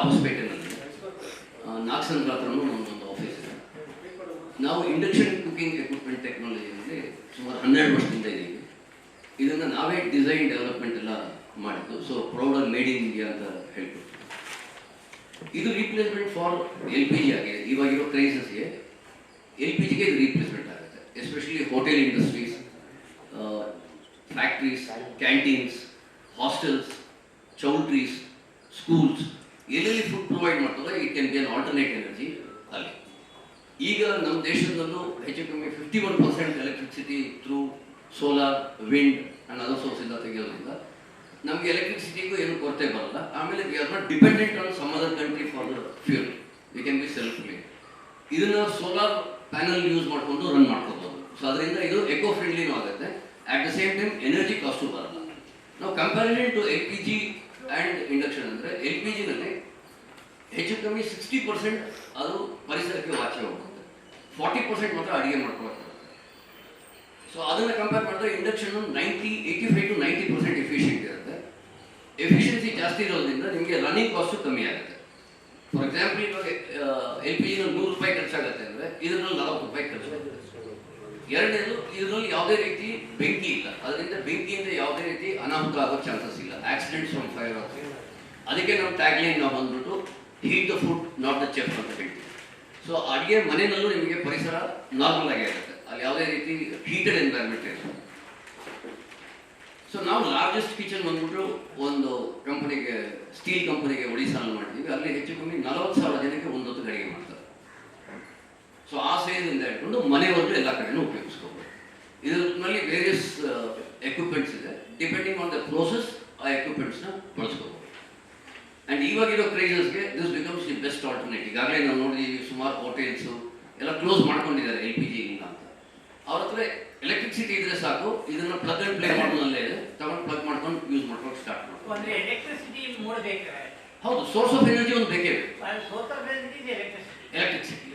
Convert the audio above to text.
ಹೊಸಪೇಟೆನಲ್ಲಿ ನಾಗಸಂದ್ರ ಹತ್ರನೂ ನಮ್ಮದೊಂದು ಆಫೀಸ್ ಇದೆ. ನಾವು ಇಂಡಕ್ಷನ್ ಕುಕಿಂಗ್ ಎಕ್ವಿಪ್ಮೆಂಟ್ ಟೆಕ್ನಾಲಜಿಯಲ್ಲಿ ಸುಮಾರು 12 ವರ್ಷದಿಂದ ಇದ್ದೀವಿ. ಇದನ್ನು ನಾವೇ ಡಿಸೈನ್ ಡೆವಲಪ್ಮೆಂಟ್ ಎಲ್ಲ ಮಾಡಿದ್ದು. ಸೊ ಪ್ರೌಡರ್ ಮೇಡ್ ಇನ್ ಇಂಡಿಯಾ ಅಂತ ಹೇಳ್ಬಿಟ್ಟು ಇದು ರೀಪ್ಲೇಸ್ಮೆಂಟ್ ಫಾರ್ LPG ಆಗಿದೆ. ಇವಾಗಿರೋ ಕ್ರೈಸಿಸ್ಗೆ LPGಗೆ ಇದು ರೀಪ್ಲೇಸ್ಮೆಂಟ್ ಆಗುತ್ತೆ. Especially hotel industries, factories, canteens, hostels, choultries, schools, ಎಲ್ಲೆಲ್ಲಿ ಫುಡ್ ಪ್ರೊವೈಡ್ ಮಾಡ್ತಾರೆ it can be an alternate energy ಅಲ್ಲಿ. ಈಗ ನಮ್ಮ ದೇಶದಲ್ಲೂ ಹೆಚ್ಚು ಕಮ್ಮಿ 51% electricity through solar, wind and other ಸೋರ್ಸಿಂದ ತೆಗೆಯೋದ್ರಿಂದ ನಮಗೆ ಎಲೆಕ್ಟ್ರಿಸಿಟಿಗೂ ಏನು ಕೊರತೆ ಬರಲ್ಲ. ಆಮೇಲೆ we are not dependent on some other country for the fuel. We can be self made. ಇದನ್ನು ಸೋಲಾರ್ ಪ್ಯಾನಲ್ ಯೂಸ್ ಮಾಡಿಕೊಂಡು ರನ್ ಮಾಡ್ಕೋಬೋದು. ಸೊ ಅದರಿಂದ ಇದು ಎಕೋ ಫ್ರೆಂಡ್ಲಿನೂ ಆಗುತ್ತೆ. At the same time energy cost ಬರಲ್ಲ. ನಾವು comparison to LPG and induction ಅಂದರೆ LPGನಲ್ಲಿ ಹೆಚ್ಚು ಕಮ್ಮಿ 60% ಅದು ಪರಿಸರಕ್ಕೆ ವಾಚಿ ಹೋಗುತ್ತೆ, 40% ಮಾತ್ರ ಅಡುಗೆ ಮಾಡ್ಕೊಳ್ತಾರೆ. ಸೊ ಅದನ್ನು ಕಂಪೇರ್ ಮಾಡಿದ್ರೆ ಇಂಡಕ್ಷನ್ 85 to 90% ಎಫಿಷಿಯೆಂಟ್ ಇರುತ್ತೆ. ಎಫಿಷಿಯನ್ಸಿ ಜಾಸ್ತಿ ಇರೋದ್ರಿಂದ ನಿಮಗೆ ರನ್ನಿಂಗ್ ಕಾಸ್ಟು ಕಮ್ಮಿ ಆಗುತ್ತೆ. ಫಾರ್ ಎಕ್ಸಾಂಪಲ್ ಇವಾಗ LPG ₹100 ಖರ್ಚಾಗುತ್ತೆ ಅಂದರೆ ಇದರಲ್ಲಿ ₹40 ಖರ್ಚಾಗುತ್ತೆ. ಎರಡನೇದು, ಇದರಲ್ಲಿ ಯಾವುದೇ ರೀತಿ ಬೆಂಕಿ ಇಲ್ಲ. ಅದರಿಂದ ಬೆಂಕಿಯಿಂದ ಯಾವುದೇ ರೀತಿ ಅನಾಹುತ ಆಗೋ ಚಾನ್ಸಸ್ ಇಲ್ಲ. ಆಕ್ಸಿಡೆಂಟ್ಸ್ ಫ್ರಮ್ ಫೈರ್ ಆಗ್ತದೆ. ಅದಕ್ಕೆ ನಮ್ಮ ಟ್ಯಾಗ್ಲೈನ್ ನಾವು ಬಂದ್ಬಿಟ್ಟು heat the food not the chef ಅಂತ ಹೇಳ್ತೀವಿ. ಸೊ ಅಡುಗೆ ಮನೆಯಲ್ಲೂ ನಿಮಗೆ ಪರಿಸರ ನಾರ್ಮಲ್ ಆಗಿ ಆಗುತ್ತೆ. ಅಲ್ಲಿ ಯಾವುದೇ ರೀತಿ ಹೀಟೆಡ್ ಎನ್ವೈರ್ಮೆಂಟ್ ಇರುತ್ತೆ. ಸೊ ನಾವು ಲಾರ್ಜೆಸ್ಟ್ ಕಿಚನ್ ಬಂದ್ಬಿಟ್ಟು ಒಂದು ಕಂಪನಿಗೆ, ಸ್ಟೀಲ್ ಕಂಪನಿಗೆ ಒಡಿಸ್ಸಾನಲ್ಲಿ ಮಾಡಿದ್ದೀವಿ. ಅಲ್ಲಿ ಹೆಚ್ಚು ಕಮ್ಮಿ 40,000 ಜನಕ್ಕೆ ಒಂದು ಹೊತ್ತು ಅಡುಗೆ ಮಾಡ್ತಾರೆ. ಸೊ ಆ ಸೈಜಿಂದ ಇಟ್ಕೊಂಡು ಮನೆವರೆಗೂ ಎಲ್ಲ ಕಡೆನೂ ಉಪಯೋಗಿಸ್ಕೋಬೋದು. ಇದರಲ್ಲಿ ವೇರಿಯಸ್ ಎಕ್ವಿಪ್ಮೆಂಟ್ಸ್ ಇದೆ. ಡಿಪೆಂಡಿಂಗ್ ಆನ್ ದ ಪ್ರೋಸೆಸ್ ಆ ಎಕ್ವಿಪ್ಮೆಂಟ್ಸ್ನ ಬಳಸ್ಕೋಬೋದು. ಆ್ಯಂಡ್ ಇವಾಗಿರೋ ಕ್ರೈಸಸ್ಗೆ this becomes the best alternate. ಈಗಾಗಲೇ ನಾವು ನೋಡಿದ್ದೀವಿ ಸುಮಾರು ಹೋಟೆಲ್ಸು ಎಲ್ಲ ಕ್ಲೋಸ್ ಮಾಡ್ಕೊಂಡಿದ್ದಾರೆ LPG ಇಲ್ಲ ಅಂತ. ಅವ್ರ ಹತ್ರ ಎಲೆಕ್ಟ್ರಿಸಿಟಿ ಇದ್ರೆ ಸಾಕು, ಇದನ್ನು ಪ್ಲಗ್ ಆ್ಯಂಡ್ ಪ್ಲೇ ಮಾಡೋದಲ್ಲೇ ಇದೆ, ತಗೊಂಡು ಪ್ಲಗ್ ಮಾಡ್ಕೊಂಡು ಯೂಸ್ ಮಾಡ್ಕೊಂಡು ಸ್ಟಾರ್ಟ್ ಮಾಡ್ಕೊಂಡು. ಹೌದು, ಸೋರ್ಸ್ ಆಫ್ ಎನರ್ಜಿ ಒಂದು ಬೇಕೇ ಬೇಕು. ಎಲೆಕ್ಟ್ರಿಸಿಟಿ